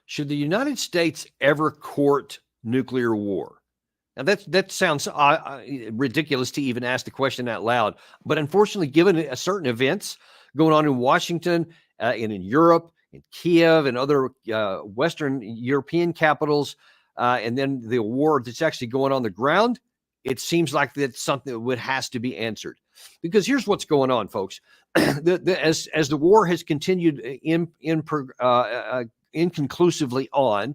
Should the United States ever court nuclear war? Now that sounds ridiculous to even ask the question out loud, but unfortunately, given certain events going on in Washington and in Europe, in Kiev, and other Western European capitals, and then the war that's actually going on the ground, it seems like that's something that has to be answered. Because here's what's going on, folks: as the war has continued inconclusively on,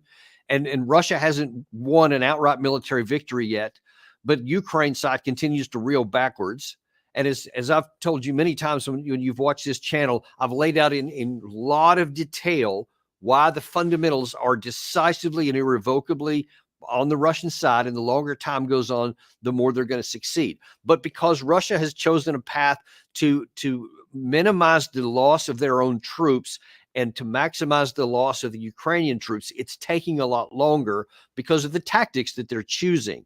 and Russia hasn't won an outright military victory yet, but Ukraine's side continues to reel backwards. And as I've told you many times when you've watched this channel, I've laid out in a lot of detail why the fundamentals are decisively and irrevocably on the Russian side, and the longer time goes on, the more they're going to succeed. But because Russia has chosen a path to minimize the loss of their own troops and to maximize the loss of the Ukrainian troops, it's taking a lot longer because of the tactics that they're choosing.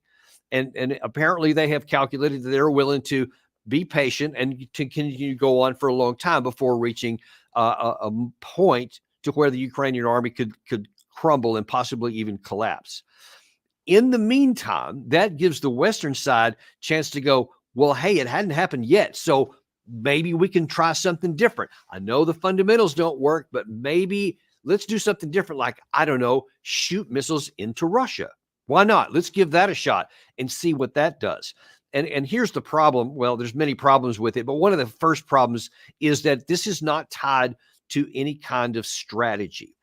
And apparently they have calculated that they're willing to be patient and to continue to go on for a long time before reaching a point to where the Ukrainian army could crumble and possibly even collapse. In the meantime, that gives the Western side a chance to go, well, hey, it hadn't happened yet, so maybe we can try something different. I know the fundamentals don't work, but maybe let's do something different, like, I don't know, shoot missiles into Russia. Why not? Let's give that a shot and see what that does. And here's the problem. Well, there's many problems with it, but one of the first problems is that this is not tied to any kind of strategy.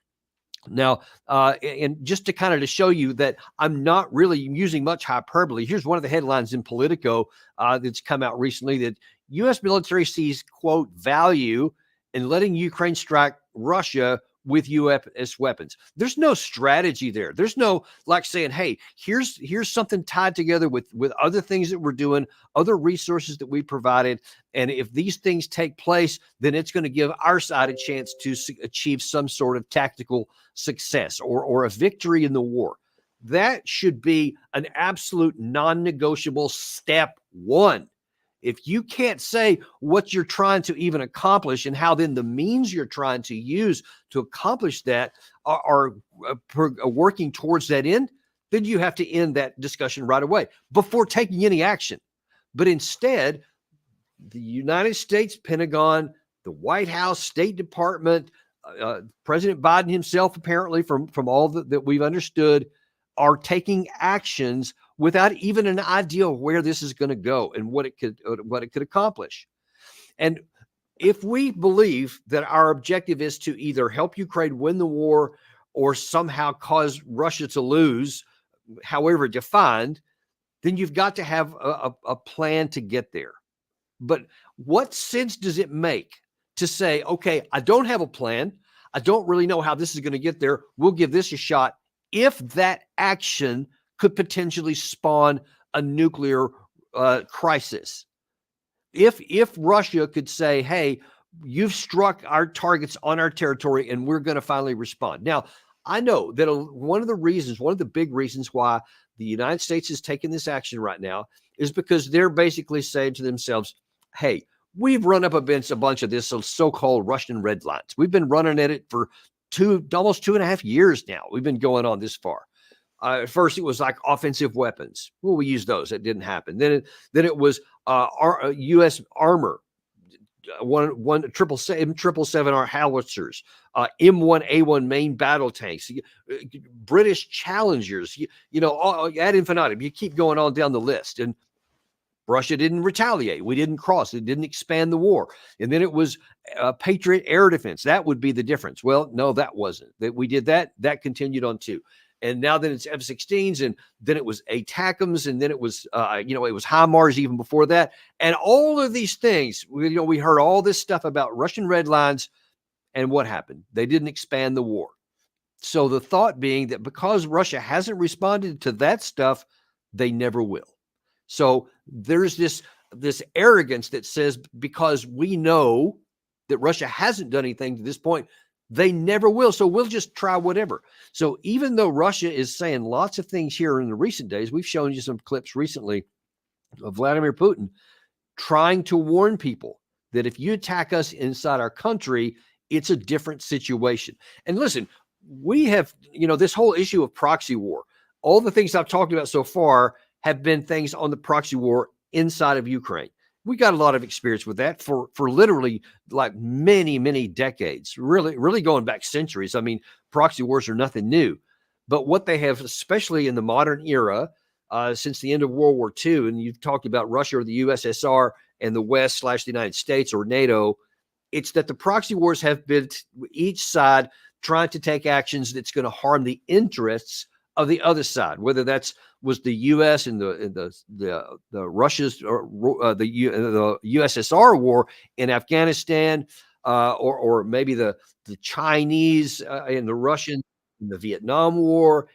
Now, and just to kind of to show you that I'm not really using much hyperbole, here's one of the headlines in Politico that's come out recently, that U.S. military sees, quote, value in letting Ukraine strike Russia with U.S. weapons. There's no strategy there. There's no like saying, hey, here's something tied together with other things that we're doing, other resources that we provided. And if these things take place, then it's going to give our side a chance to achieve some sort of tactical success or a victory in the war. That should be an absolute non-negotiable step one. If you can't say what you're trying to even accomplish and how then the means you're trying to use to accomplish that are working towards that end, then you have to end that discussion right away before taking any action. But instead, the United States Pentagon, the White House, State Department, President Biden himself, apparently from all that we've understood, are taking actions without even an idea of where this is going to go and what it could accomplish. And if we believe that our objective is to either help Ukraine win the war or somehow cause Russia to lose, however defined, then you've got to have a plan to get there. But what sense does it make to say, okay, I don't have a plan, I don't really know how this is going to get there, we'll give this a shot, if that action could potentially spawn a nuclear crisis? If Russia could say, hey, you've struck our targets on our territory and we're going to finally respond. Now, I know that one of the big reasons why the United States is taking this action right now is because they're basically saying to themselves, hey, we've run up against a bunch of this so-called Russian red lines. We've been running at it for almost 2.5 years now. We've been going on this far. At first, it was like offensive weapons. Well, we used those. That didn't happen. Then it was U.S. armor, one 777 howitzers, M1A1 main battle tanks, British Challengers. Ad infinitum. You keep going on down the list, and Russia didn't retaliate. We didn't cross. It didn't expand the war. And then it was Patriot air defense. That would be the difference. Well, no, that wasn't. That we did that. That continued on too. And now then it's F-16s, and then it was ATACMS, and then it was, it was HIMARS even before that. And all of these things, we heard all this stuff about Russian red lines, and what happened? They didn't expand the war. So the thought being that because Russia hasn't responded to that stuff, they never will. So there's this arrogance that says because we know that Russia hasn't done anything to this point, they never will. So we'll just try whatever. So even though Russia is saying lots of things here in the recent days, we've shown you some clips recently of Vladimir Putin trying to warn people that if you attack us inside our country, it's a different situation. And listen, we have, this whole issue of proxy war, all the things I've talked about so far have been things on the proxy war inside of Ukraine. We got a lot of experience with that for literally like many, many decades, really going back centuries. I mean, proxy wars are nothing new. But what they have, especially in the modern era, since the end of World War II, and you've talked about Russia or the USSR and the West / the United States or NATO, it's that the proxy wars have been each side trying to take actions that's going to harm the interests of the other side, whether was the U.S. and the Russia's or the USSR war in Afghanistan, or maybe the Chinese and the Russians in the Vietnam War,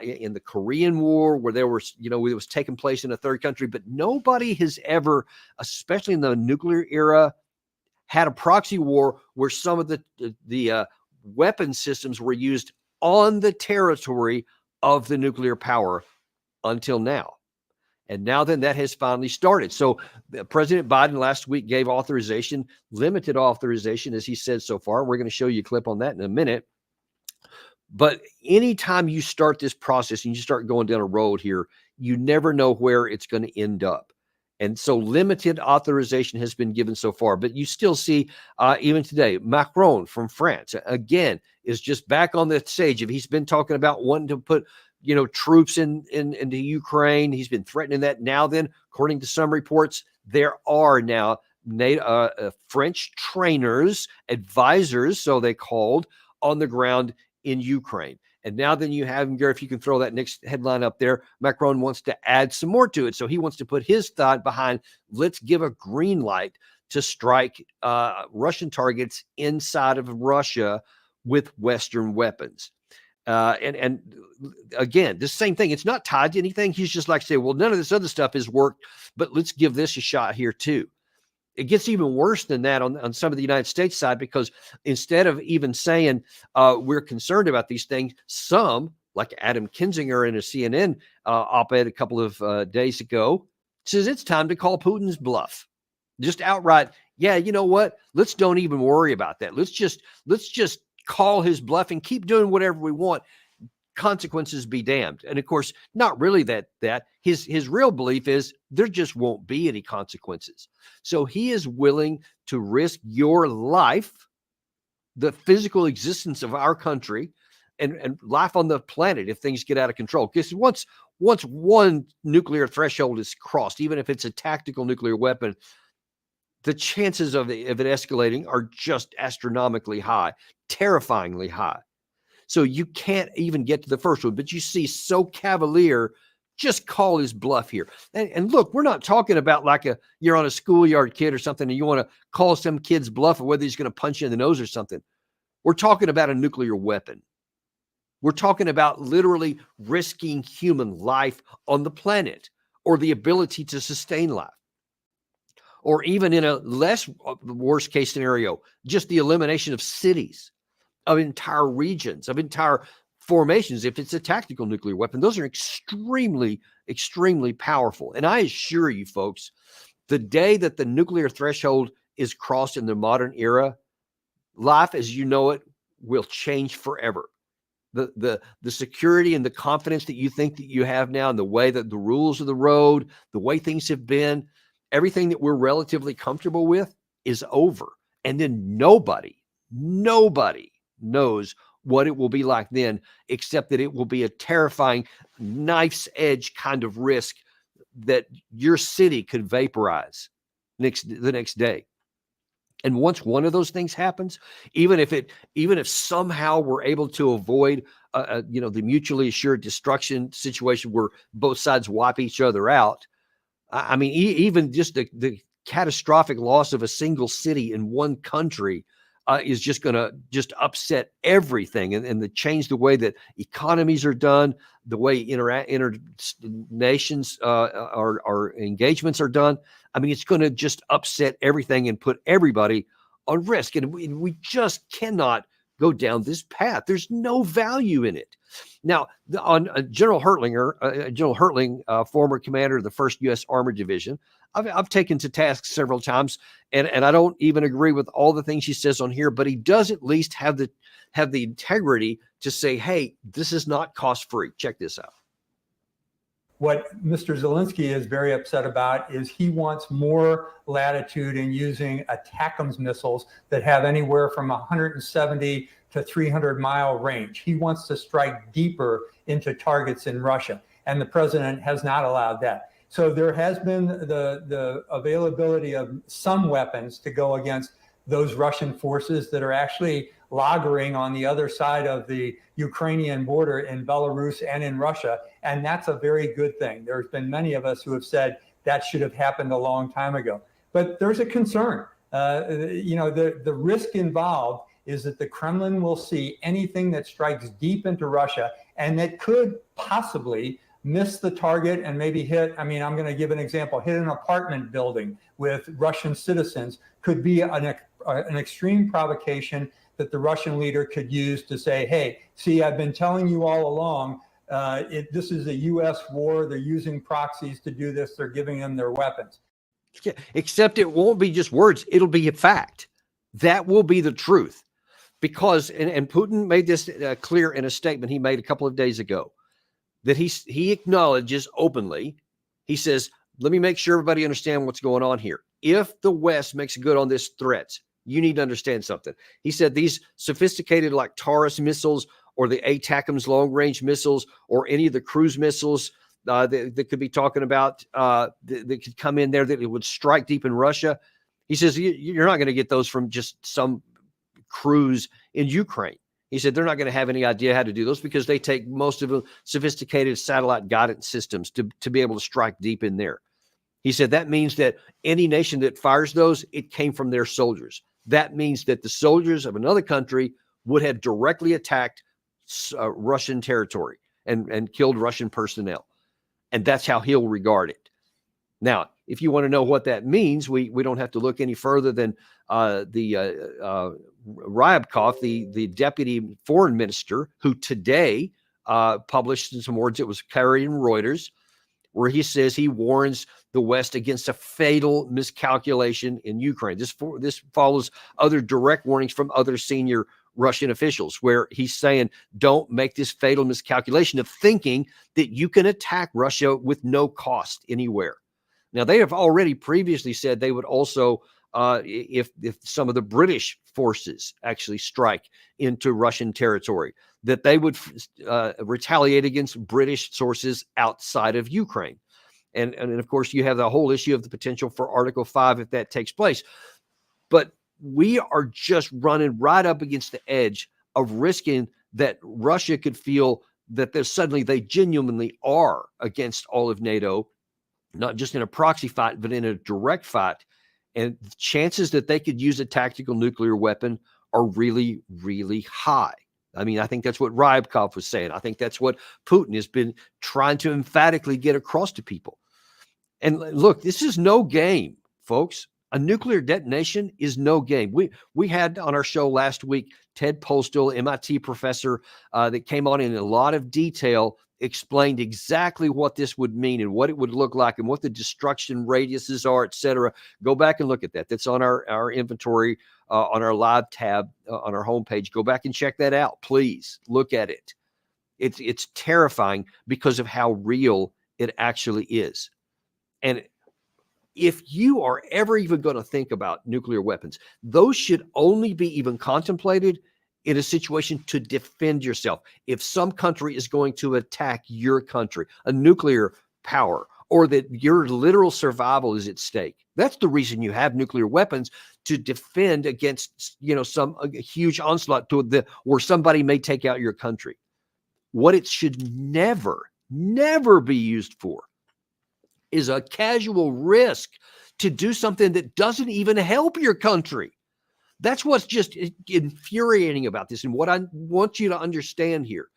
in the Korean War, where there was, it was taking place in a third country. But nobody has ever, especially in the nuclear era, had a proxy war where some of the weapon systems were used on the territory of the nuclear power until now. And now then that has finally started. So President Biden last week gave authorization, limited authorization, as he said so far. We're going to show you a clip on that in a minute. But anytime you start this process and you start going down a road here, you never know where it's going to end up. And so limited authorization has been given so far, but you still see, even today, Macron from France, again, is just back on the stage. If he's been talking about wanting to put, troops into Ukraine, he's been threatening that. Now then, according to some reports, there are now French trainers, advisors, so they called, on the ground in Ukraine. And now then you have, Gary, if you can throw that next headline up there, Macron wants to add some more to it. So he wants to put his thought behind, let's give a green light to strike Russian targets inside of Russia with Western weapons. And again, the same thing. It's not tied to anything. He's just like say, well, none of this other stuff has worked, but let's give this a shot here too. It gets even worse than that on some of the United States side, because instead of even saying we're concerned about these things, some, like Adam Kinzinger in a CNN op-ed a couple of days ago, says it's time to call Putin's bluff. Just outright, yeah, you know what? Let's don't even worry about that. Let's just call his bluff and keep doing whatever we want. Consequences be damned. And of course, not really that his real belief is there just won't be any consequences. So he is willing to risk your life, the physical existence of our country, and life on the planet if things get out of control. Because once one nuclear threshold is crossed, even if it's a tactical nuclear weapon, the chances of it escalating are just astronomically high, terrifyingly high. So you can't even get to the first one, but you see so cavalier, just call his bluff here. And look, we're not talking about like you're on a schoolyard kid or something and you want to call some kid's bluff or whether he's going to punch you in the nose or something. We're talking about a nuclear weapon. We're talking about literally risking human life on the planet or the ability to sustain life. Or even in a less worst case scenario, just the elimination of cities, of entire regions, of entire formations. If it's a tactical nuclear weapon, those are extremely, extremely powerful. And I assure you folks, the day that the nuclear threshold is crossed in the modern era, life as you know it will change forever. The security and the confidence that you think that you have now, and the way that the rules of the road, the way things have been, everything that we're relatively comfortable with is over. And then nobody knows what it will be like then, except that it will be a terrifying knife's edge kind of risk that your city could vaporize the next day. And once one of those things happens, even if somehow we're able to avoid the mutually assured destruction situation where both sides wipe each other out, I mean, even just the catastrophic loss of a single city in one country is just going to just upset everything and change the way that economies are done, the way nations our engagements are done. I mean, it's going to just upset everything and put everybody on risk. And we just cannot go down this path. There's no value in it. Now, on General Hertling, former commander of the 1st U.S. Armored Division, I've taken to task several times, and I don't even agree with all the things he says on here, but he does at least have the integrity to say, hey, this is not cost free. Check this out. What Mr. Zelensky is very upset about is he wants more latitude in using ATACMS missiles that have anywhere from 170 to 300-mile range. He wants to strike deeper into targets in Russia, and the president has not allowed that. So there has been the availability of some weapons to go against those Russian forces that are actually lagering on the other side of the Ukrainian border in Belarus and in Russia. And that's a very good thing. There's been many of us who have said that should have happened a long time ago. But there's a concern. The risk involved is that the Kremlin will see anything that strikes deep into Russia and that could possibly miss the target and maybe hit, I'm going to give an example, hit an apartment building with Russian citizens could be an extreme provocation that the Russian leader could use to say, hey, see, I've been telling you all along, this is a U.S. war. They're using proxies to do this. They're giving them their weapons. Yeah, except it won't be just words. It'll be a fact. That will be the truth. Because, and Putin made this clear in a statement he made a couple of days ago, that he acknowledges openly, he says, let me make sure everybody understands what's going on here. If the West makes good on this threat, you need to understand something. He said these sophisticated like Taurus missiles or the ATACMS long-range missiles or any of the cruise missiles that could be talking about that could come in there that it would strike deep in Russia. He says you're not going to get those from just some cruise in Ukraine. He said they're not going to have any idea how to do those because they take most of the sophisticated satellite guidance systems to be able to strike deep in there. He said that means that any nation that fires those, it came from their soldiers. That means that the soldiers of another country would have directly attacked Russian territory and killed Russian personnel. And that's how he'll regard it. Now, if you want to know what that means, we don't have to look any further than Ryabkov, the deputy foreign minister, who today published some words that was carried in Reuters, where he says he warns the West against a fatal miscalculation in Ukraine. This follows other direct warnings from other senior Russian officials, where he's saying, don't make this fatal miscalculation of thinking that you can attack Russia with no cost anywhere. Now, they have already previously said they would also, if some of the British forces actually strike into Russian territory, that they would retaliate against British sources outside of Ukraine. And of course, you have the whole issue of the potential for Article 5 if that takes place. But we are just running right up against the edge of risking that Russia could feel that they genuinely are against all of NATO, not just in a proxy fight, but in a direct fight. And the chances that they could use a tactical nuclear weapon are really, really high. I mean, I think that's what Ryabkov was saying. I think that's what Putin has been trying to emphatically get across to people. And look, this is no game, folks. A nuclear detonation is no game. We had on our show last week Ted Postel, MIT professor, that came on in a lot of detail, explained exactly what this would mean and what it would look like and what the destruction radiuses are, et cetera. Go back and look at that. That's on our inventory, on our live tab, on our homepage. Go back and check that out. Please look at it. It's terrifying because of how real it actually is. And if you are ever even going to think about nuclear weapons, those should only be even contemplated in a situation to defend yourself. If some country is going to attack your country, a nuclear power, or that your literal survival is at stake, that's the reason you have nuclear weapons, to defend against, some huge onslaught where somebody may take out your country. What it should never, never be used for is a casual risk to do something that doesn't even help your country. That's what's just infuriating about this. And what I want you to understand here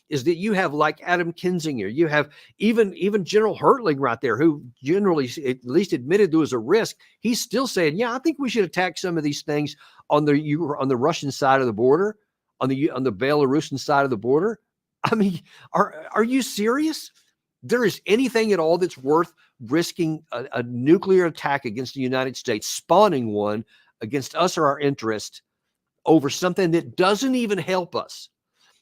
is that you have like Adam Kinzinger, you have even General Hertling right there, who generally at least admitted there was a risk. He's still saying, yeah, I think we should attack some of these things on the Russian side of the border, on the Belarusian side of the border. I mean, are you serious? There is anything at all that's worth risking a nuclear attack against the United States, spawning one against us or our interest, over something that doesn't even help us.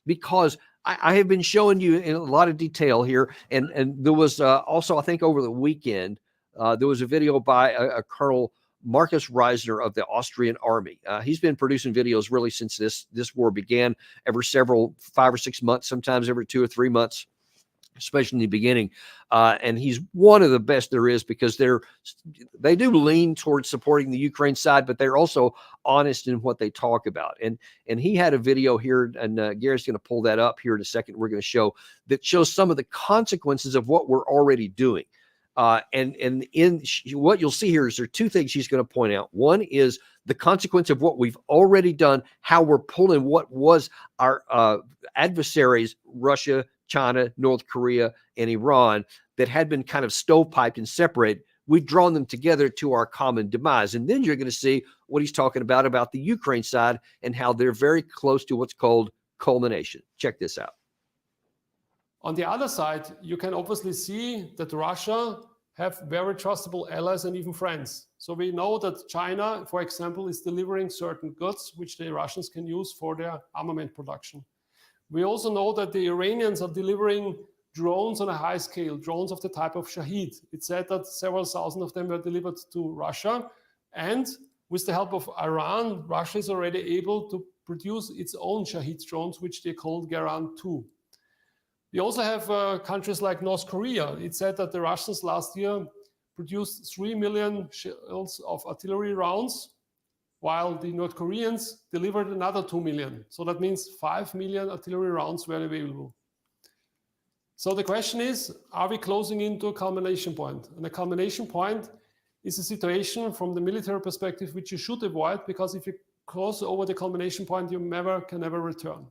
because I have been showing you in a lot of detail here. And there was also, I think over the weekend, there was a video by a Colonel Marcus Reisner of the Austrian Army. He's been producing videos really since this war began, every 5 or 6 months, sometimes every 2 or 3 months, especially in the beginning. And he's one of the best there is, because they do lean towards supporting the Ukraine side, but they're also honest in what they talk about. And he had a video here, and Gary's going to pull that up here in a second. We're going to show that shows some of the consequences of what we're already doing. And in what you'll see here is there are two things he's going to point out. One is the consequence of what we've already done, how we're pulling what was our adversaries, Russia, China, North Korea, and Iran, that had been kind of stovepiped and separated. We've drawn them together to our common demise. And then you're going to see what he's talking about the Ukraine side and how they're very close to what's called culmination. Check this out. On the other side, you can obviously see that Russia have very trustable allies and even friends. So we know that China, for example, is delivering certain goods which the Russians can use for their armament production. We also know that the Iranians are delivering drones on a high scale, drones of the type of Shahed. It's said that several thousand of them were delivered to Russia. And with the help of Iran, Russia is already able to produce its own Shahed drones, which they call Garan 2. We also have countries like North Korea. It's said that the Russians last year produced 3 million shells of artillery rounds, while the North Koreans delivered another 2 million. So that means 5 million artillery rounds were available. So the question is, are we closing into a culmination point? And a culmination point is a situation from the military perspective which you should avoid, because if you cross over the culmination point, you can never return.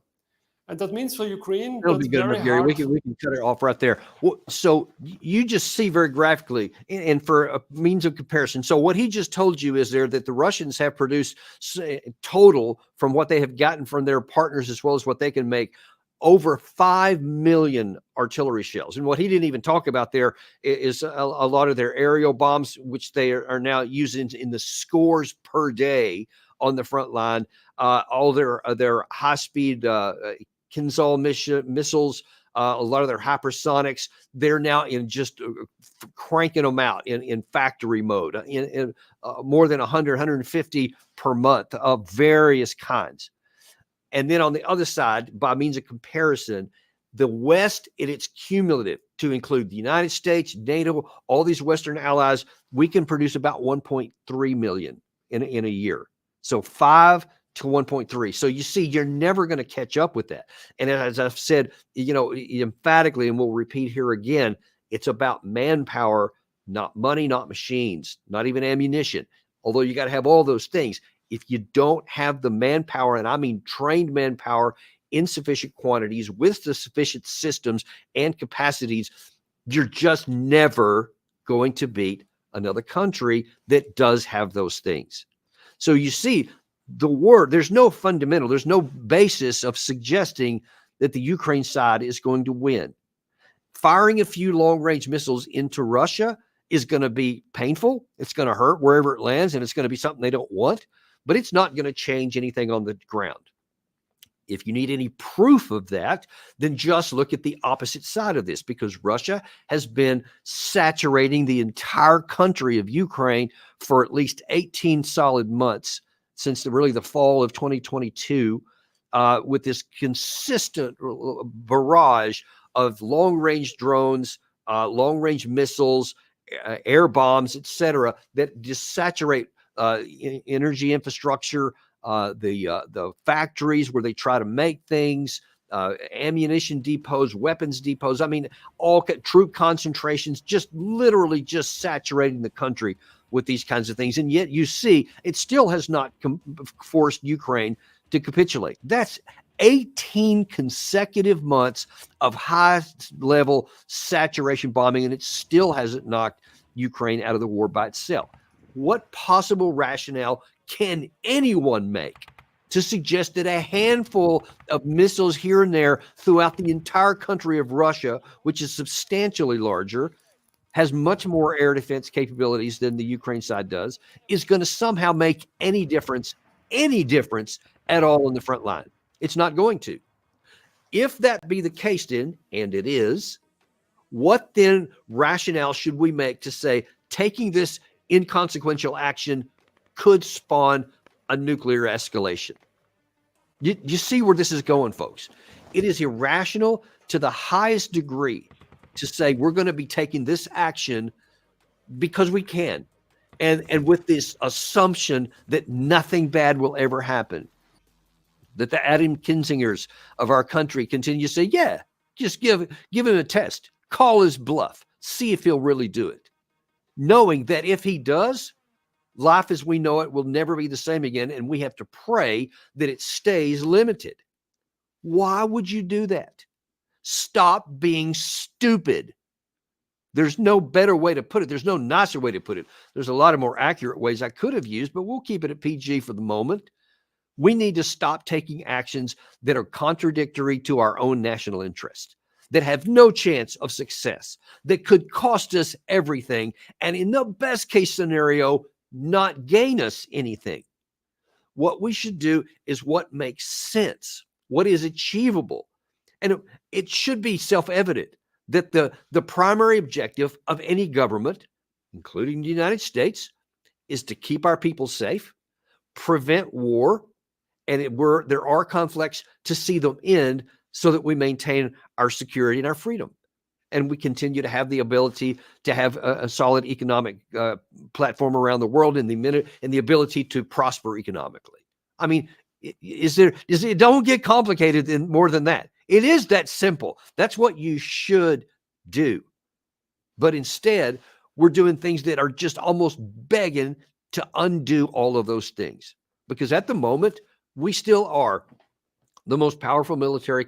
And that means for Ukraine, that'll be good enough, Gary. We can cut it off right there. So you just see very graphically, and for a means of comparison. So what he just told you is that the Russians have produced total, from what they have gotten from their partners as well as what they can make, over 5 million artillery shells. And what he didn't even talk about there is a lot of their aerial bombs, which they are now using in the scores per day on the front line. All their high-speed Kinzhal missiles, a lot of their hypersonics, they're now in just cranking them out in factory mode, in more than 100, 150 per month of various kinds. And then on the other side, by means of comparison, the West, it's cumulative to include the United States, NATO, all these Western allies, we can produce about 1.3 million in a year. So 5 to 1.3. So you see, you're never going to catch up with that. And as I've said, emphatically, and we'll repeat here again, it's about manpower, not money, not machines, not even ammunition. Although you got to have all those things. If you don't have the manpower, and I mean trained manpower in sufficient quantities with the sufficient systems and capacities, you're just never going to beat another country that does have those things. So you see, there's no basis of suggesting that the Ukraine side is going to win. Firing a few long-range missiles into Russia is going to be painful. It's going to hurt wherever it lands, and it's going to be something they don't want, but it's not going to change anything on the ground. If you need any proof of that, then just look at the opposite side of this, because Russia has been saturating the entire country of Ukraine for at least 18 solid months since the fall of 2022, with this consistent barrage of long-range drones, long-range missiles, air bombs, etc., that just saturate energy infrastructure, the factories where they try to make things, ammunition depots, weapons depots. I mean, all troop concentrations, literally saturating the country with these kinds of things. And yet you see, it still has not forced Ukraine to capitulate. That's 18 consecutive months of high-level saturation bombing, and it still hasn't knocked Ukraine out of the war by itself. What possible rationale can anyone make to suggest that a handful of missiles here and there throughout the entire country of Russia, which is substantially larger, has much more air defense capabilities than the Ukraine side does, is going to somehow make any difference at all in the front line? It's not going to. If that be the case, then, and it is, what then rationale should we make to say taking this inconsequential action could spawn a nuclear escalation? You see where this is going, folks. It is irrational to the highest degree to say we're going to be taking this action because we can, and with this assumption that nothing bad will ever happen. That the Adam Kinzingers of our country continue to say, yeah, just give him a test, call his bluff, see if he'll really do it. Knowing that if he does, life as we know it will never be the same again, and we have to pray that it stays limited. Why would you do that? Stop being stupid. There's no better way to put it. There's no nicer way to put it. There's a lot of more accurate ways I could have used, but we'll keep it at PG for the moment. We need to stop taking actions that are contradictory to our own national interest, that have no chance of success, that could cost us everything, and in the best case scenario, not gain us anything. What we should do is what makes sense, what is achievable. And it should be self-evident that the primary objective of any government, including the United States, is to keep our people safe, prevent war, and where there are conflicts, to see them end so that we maintain our security and our freedom. And we continue to have the ability to have a solid economic platform around the world and the ability to prosper economically. I mean, it don't get complicated more than that. It is that simple. That's what you should do. But instead, we're doing things that are just almost begging to undo all of those things. Because at the moment, we still are the most powerful military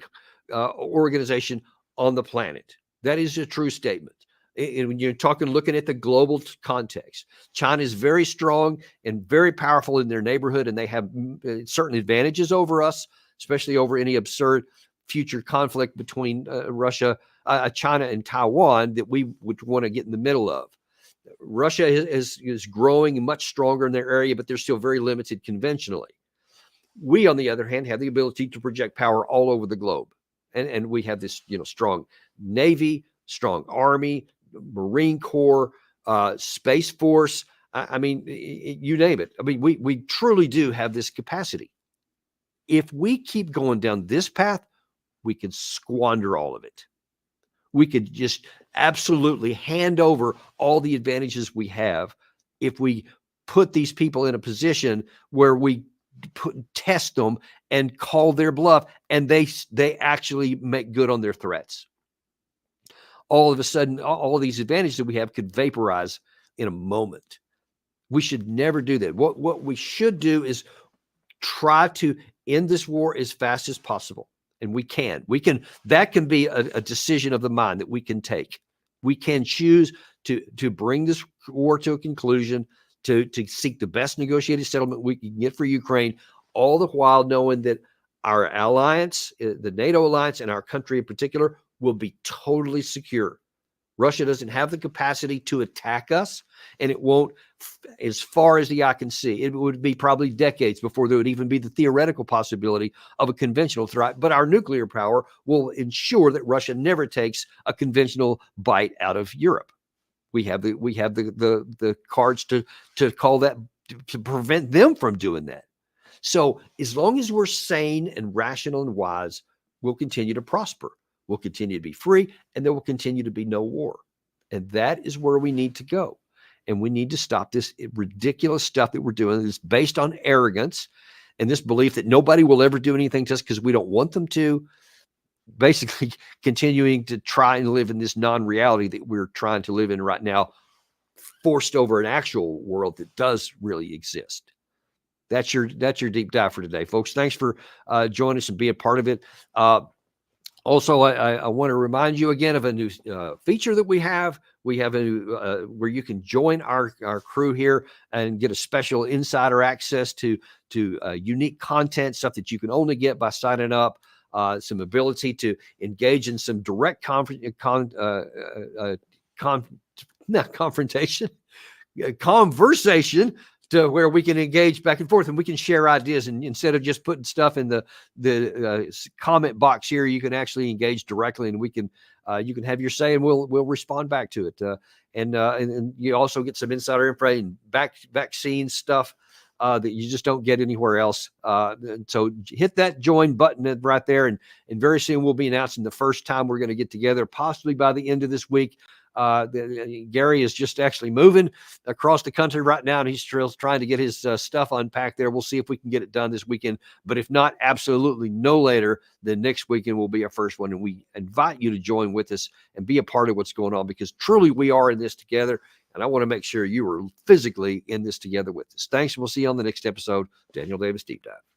organization on the planet. That is a true statement. And when you're looking at the global context, China is very strong and very powerful in their neighborhood, and they have certain advantages over us, especially over any absurd future conflict between China and Taiwan that we would want to get in the middle of. Russia is growing and much stronger in their area, but they're still very limited conventionally. We, on the other hand, have the ability to project power all over the globe. And we have this, strong Navy, strong Army, Marine Corps, Space Force. I mean, you name it. I mean, we truly do have this capacity. If we keep going down this path, we could squander all of it. We could just absolutely hand over all the advantages we have if we put these people in a position where we test them and call their bluff, and they actually make good on their threats. All of a sudden, all of these advantages that we have could vaporize in a moment. We should never do that. What we should do is try to end this war as fast as possible. And we can. That can be a decision of the mind that we can take. We can choose to bring this war to a conclusion, to seek the best negotiated settlement we can get for Ukraine, all the while knowing that our alliance, the NATO alliance, and our country in particular, will be totally secure. Russia doesn't have the capacity to attack us, and it won't, as far as the eye can see. It would be probably decades before there would even be the theoretical possibility of a conventional threat. But our nuclear power will ensure that Russia never takes a conventional bite out of Europe. We have the cards to call that, to prevent them from doing that. So as long as we're sane and rational and wise, we'll continue to prosper. We'll continue to be free, and there will continue to be no war. And that is where we need to go. And we need to stop this ridiculous stuff that we're doing. It's based on arrogance and this belief that nobody will ever do anything to us because we don't want them to. Basically continuing to try and live in this non-reality that we're trying to live in right now, forced over an actual world that does really exist. That's your deep dive for today, folks. Thanks for joining us and being a part of it. Also, I want to remind you again of a new feature that we have. We have a new, where you can join our crew here and get a special insider access to unique content, stuff that you can only get by signing up. Some ability to engage in some direct conversation to where we can engage back and forth and we can share ideas. And instead of just putting stuff in the comment box here, you can actually engage directly, and we can you can have your say, and we'll respond back to it. And you also get some insider info and vaccine stuff that you just don't get anywhere else. So hit that join button right there, and very soon we'll be announcing the first time we're going to get together, possibly by the end of this week. Gary is just actually moving across the country right now, and he's trying to get his stuff unpacked there. We'll see if we can get it done this weekend, but if not, absolutely no later than next weekend will be our first one. And we invite you to join with us and be a part of what's going on, because truly we are in this together. And I want to make sure you are physically in this together with us. Thanks. And we'll see you on the next episode. Daniel Davis Deep Dive.